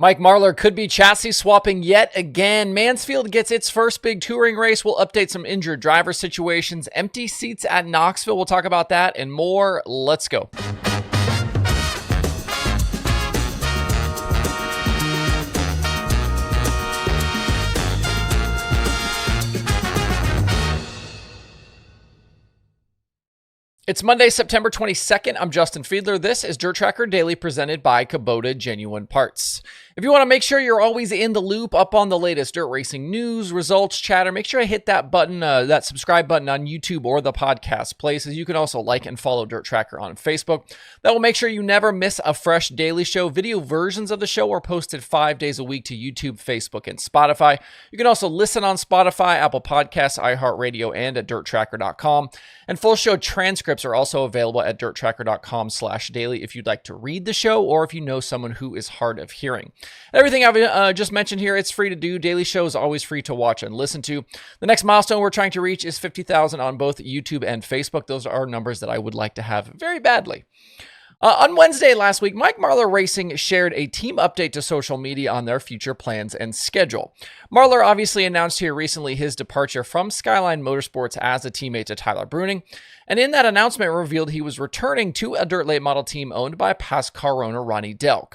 Mike Marlar could be chassis swapping yet again. Mansfield gets its first big touring race. We'll update some injured driver situations, empty seats at Knoxville. We'll talk about that and more. Let's go. It's Monday, September 22nd. I'm Justin Fiedler. This is DIRTRACKR Daily presented by Kubota Genuine Parts. If you want to make sure you're always in the loop, up on the latest dirt racing news, results, chatter, make sure to hit that button, that subscribe button on YouTube or the podcast places. You can also like and follow DIRTRACKR on Facebook. That will make sure you never miss a fresh daily show. Video versions of the show are posted 5 days a week to YouTube, Facebook, and Spotify. You can also listen on Spotify, Apple Podcasts, iHeartRadio, and at DIRTRACKR.com. And full show transcripts are also available at DIRTRACKR.com/daily if you'd like to read the show or if you know someone who is hard of hearing. Everything I've just mentioned here, it's free to do. Daily show is always free to watch and listen to. The next milestone we're trying to reach is 50,000 on both YouTube and Facebook. Those are numbers that I would like to have very badly. On Wednesday last week, Mike Marlar Racing shared a team update to social media on their future plans and schedule. Marlar obviously announced here recently his departure from Skyline Motorsports as a teammate to Tyler Bruning, and in that announcement revealed he was returning to a dirt late model team owned by past car owner Ronnie Delk.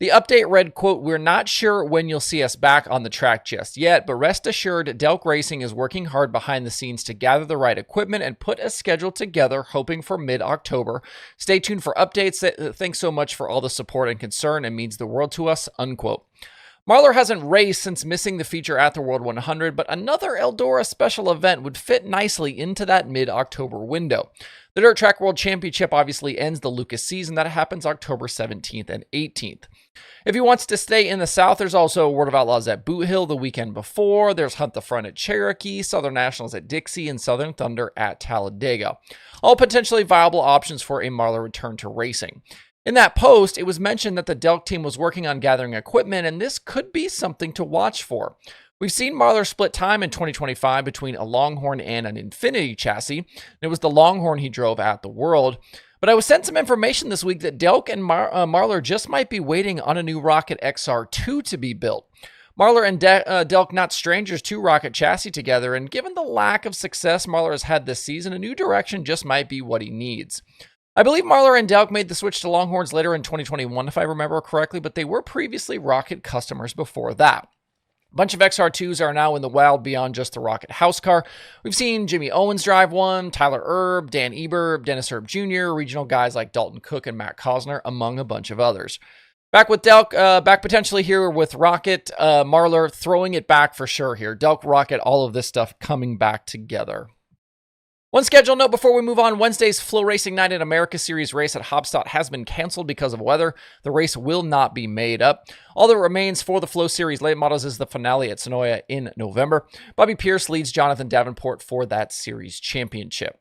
The update read, quote, "We're not sure when you'll see us back on the track just yet, but rest assured Delk Racing is working hard behind the scenes to gather the right equipment and put a schedule together, hoping for mid-October. Stay tuned for updates. Thanks so much for all the support and concern. It means the world to us," unquote. Marlar hasn't raced since missing the feature at the World 100, but another Eldora special event would fit nicely into that mid-October window. The Dirt Track World Championship obviously ends the Lucas season. That happens October 17th and 18th. If he wants to stay in the South, there's also World of Outlaws at Boot Hill the weekend before. There's Hunt the Front at Cherokee, Southern Nationals at Dixie, and Southern Thunder at Talladega. All potentially viable options for a Marlar return to racing. In that post, it was mentioned that the Delk team was working on gathering equipment, and this could be something to watch for. We've seen Marlar split time in 2025 between a Longhorn and an Infinity chassis. It was the Longhorn he drove at the World. But I was sent some information this week that Delk and Marlar just might be waiting on a new Rocket XR2 to be built. Marlar and Delk not strangers to Rocket chassis together, and given the lack of success Marlar has had this season, a new direction just might be what he needs. I believe Marlar and Delk made the switch to Longhorns later in 2021, if I remember correctly, but they were previously Rocket customers before that. A bunch of XR2s are now in the wild beyond just the Rocket house car. We've seen Jimmy Owens drive one, Tyler Erb, Dan Eber, Dennis Erb Jr., regional guys like Dalton Cook and Matt Cosner, among a bunch of others. Back with Delk, back potentially here with Rocket, Marlar throwing it back for sure here. Delk, Rocket, all of this stuff coming back together. One schedule note before we move on, Wednesday's FloRacing Night in America Series race at Haubstadt has been canceled because of weather. The race will not be made up. All that remains for the Flo Series late models is the finale at Sonoya in November. Bobby Pierce leads Jonathan Davenport for that series championship.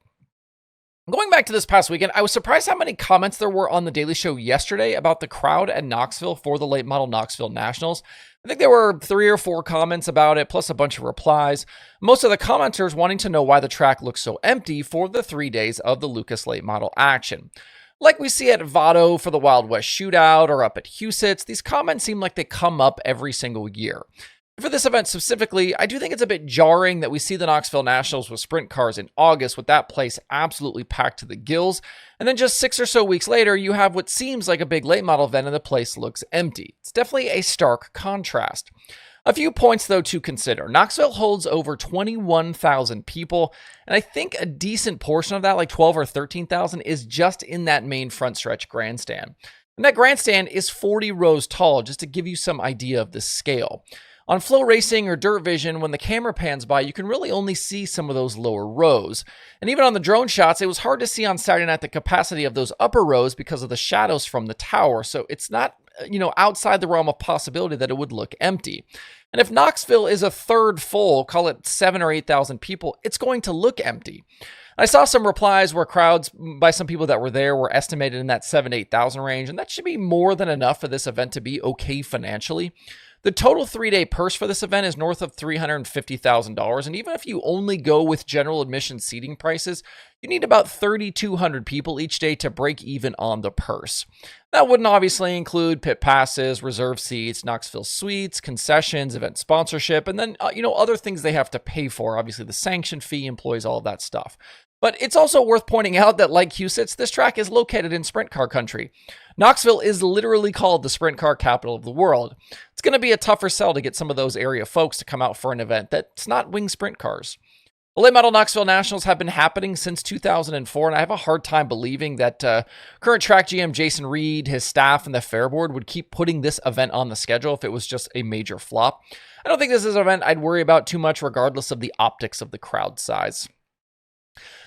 Going back to this past weekend, I was surprised how many comments there were on the Daily Show yesterday about the crowd at Knoxville for the late model Knoxville Nationals. I think there were 3 or 4 comments about it, plus a bunch of replies. Most of the commenters wanting to know why the track looks so empty for the 3 days of the Lucas late model action. Like we see at Vado for the Wild West Shootout or up at Huset's, these comments seem like they come up every single year. For this event specifically, I do think it's a bit jarring that we see the Knoxville Nationals with sprint cars in August with that place absolutely packed to the gills, and then just 6 or so weeks later, you have what seems like a big late model event and the place looks empty. It's definitely a stark contrast. A few points, though, to consider. Knoxville holds over 21,000 people, and I think a decent portion of that, like 12 or 13,000, is just in that main front stretch grandstand. And that grandstand is 40 rows tall, just to give you some idea of the scale. On FloRacing or Dirt Vision, when the camera pans by, you can really only see some of those lower rows. And even on the drone shots, it was hard to see on Saturday night the capacity of those upper rows because of the shadows from the tower. So it's not, outside the realm of possibility that it would look empty. And if Knoxville is a third full, call it 7 or 8,000 people, it's going to look empty. I saw some replies where crowds by some people that were there were estimated in that 7,000 to 8,000 range, and that should be more than enough for this event to be okay financially. The total 3-day purse for this event is north of $350,000, and even if you only go with general admission seating prices, you need about 3,200 people each day to break even on the purse. That wouldn't obviously include pit passes, reserve seats, Knoxville suites, concessions, event sponsorship, and then other things they have to pay for. Obviously, the sanction fee, employees, all of that stuff. But it's also worth pointing out that, like Haubstadt, this track is located in sprint car country. Knoxville is literally called the sprint car capital of the world. It's going to be a tougher sell to get some of those area folks to come out for an event that's not wing sprint cars. The late model Knoxville Nationals have been happening since 2004, and I have a hard time believing that current track GM Jason Reed, his staff, and the Fair Board would keep putting this event on the schedule if it was just a major flop. I don't think this is an event I'd worry about too much, regardless of the optics of the crowd size.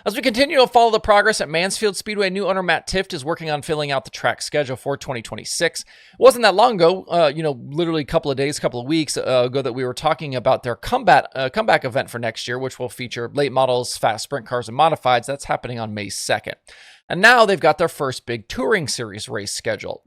As we continue to follow the progress at Mansfield Speedway, new owner Matt Tifft is working on filling out the track schedule for 2026. It wasn't that long ago, literally a couple of weeks ago that we were talking about their comeback event for next year, which will feature late models, fast sprint cars, and modifieds. That's happening on May 2nd. And now they've got their first big touring series race scheduled.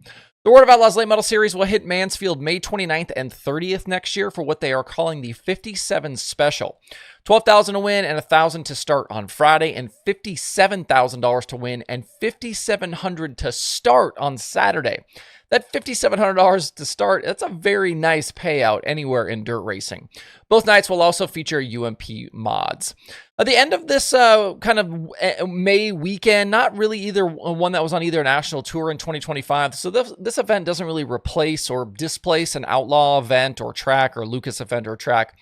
The World of Outlaws Late Model Series will hit Mansfield May 29th and 30th next year for what they are calling the 57 Special. $12,000 to win and $1,000 to start on Friday, and $57,000 to win and $5,700 to start on Saturday. That $5,700 to start, that's a very nice payout anywhere in dirt racing. Both nights will also feature UMP mods. At the end of this kind of May weekend, not really either one that was on either national tour in 2025, so this event doesn't really replace or displace an Outlaw event or track or Lucas event or track.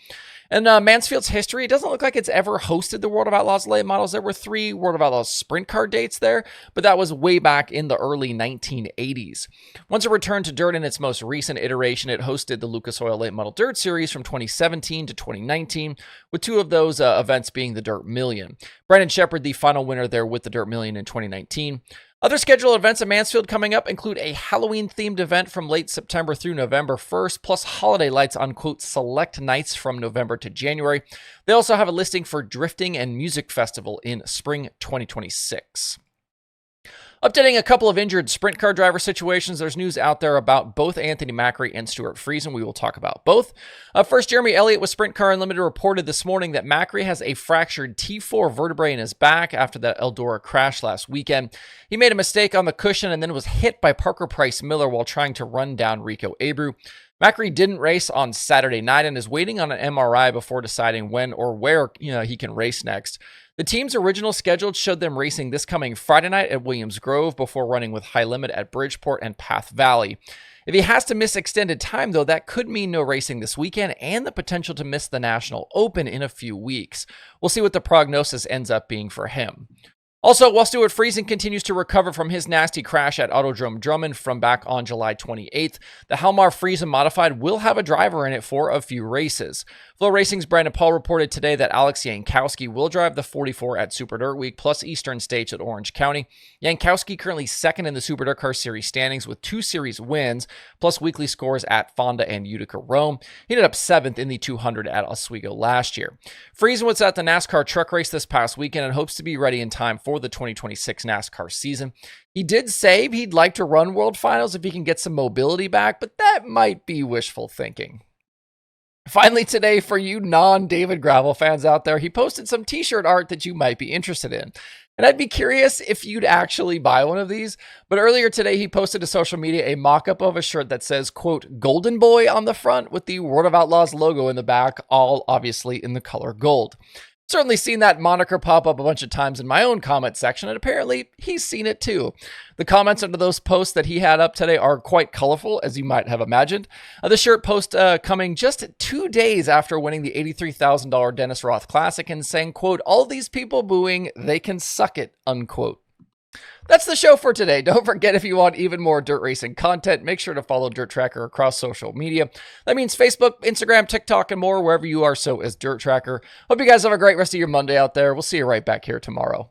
And Mansfield's history, it doesn't look like it's ever hosted the World of Outlaws late models. There were 3 World of Outlaws sprint car dates there, but that was way back in the early 1980s. Once it returned to dirt in its most recent iteration, it hosted the Lucas Oil Late Model Dirt Series from 2017 to 2019, with 2 of those events being the Dirt Million. Brandon Shepard, the final winner there with the Dirt Million in 2019. Other scheduled events at Mansfield coming up include a Halloween-themed event from late September through November 1st, plus holiday lights on, quote, select nights from November to January. They also have a listing for Drifting and Music Festival in spring 2026. Updating a couple of injured sprint car driver situations, there's news out there about both Anthony Macri and Stewart Friesen. We will talk about both. First, Jeremy Elliott with Sprint Car Unlimited reported this morning that Macri has a fractured T4 vertebrae in his back after that Eldora crash last weekend. He made a mistake on the cushion and then was hit by Parker Price Miller while trying to run down Rico Abreu. Macri didn't race on Saturday night and is waiting on an MRI before deciding when or where he can race next. The team's original schedule showed them racing this coming Friday night at Williams Grove before running with High Limit at Bridgeport and Path Valley. If he has to miss extended time, though, that could mean no racing this weekend and the potential to miss the National Open in a few weeks. We'll see what the prognosis ends up being for him. Also, while Stewart Friesen continues to recover from his nasty crash at Autodrome Drummond from back on July 28th, the Halmar Friesen Modified will have a driver in it for a few races. FloRacing's Brandon Paul reported today that Alex Jankowski will drive the 44 at Super Dirt Week plus Eastern States at Orange County. Jankowski currently second in the Super Dirt Car Series standings with 2 series wins plus weekly scores at Fonda and Utica Rome. He ended up 7th in the 200 at Oswego last year. Friesen was at the NASCAR truck race this past weekend and hopes to be ready in time for the 2026 NASCAR season. He did say he'd like to run World Finals if he can get some mobility back, but that might be wishful thinking. Finally today, for you non-David Gravel fans out there, he posted some t-shirt art that you might be interested in. And I'd be curious if you'd actually buy one of these. But earlier today, he posted to social media a mock-up of a shirt that says, quote, Golden Boy on the front with the World of Outlaws logo in the back, all obviously in the color gold. Certainly seen that moniker pop up a bunch of times in my own comment section, and apparently he's seen it too. The comments under those posts that he had up today are quite colorful, as you might have imagined. The shirt post coming just 2 days after winning the $83,000 Dennis Roth Classic and saying, quote, all these people booing, they can suck it, unquote. That's the show for today. Don't forget, if you want even more dirt racing content, make sure to follow DIRTRACKR across social media. That means Facebook, Instagram, TikTok, and more, wherever you are, so is DIRTRACKR. Hope you guys have a great rest of your Monday out there. We'll see you right back here tomorrow.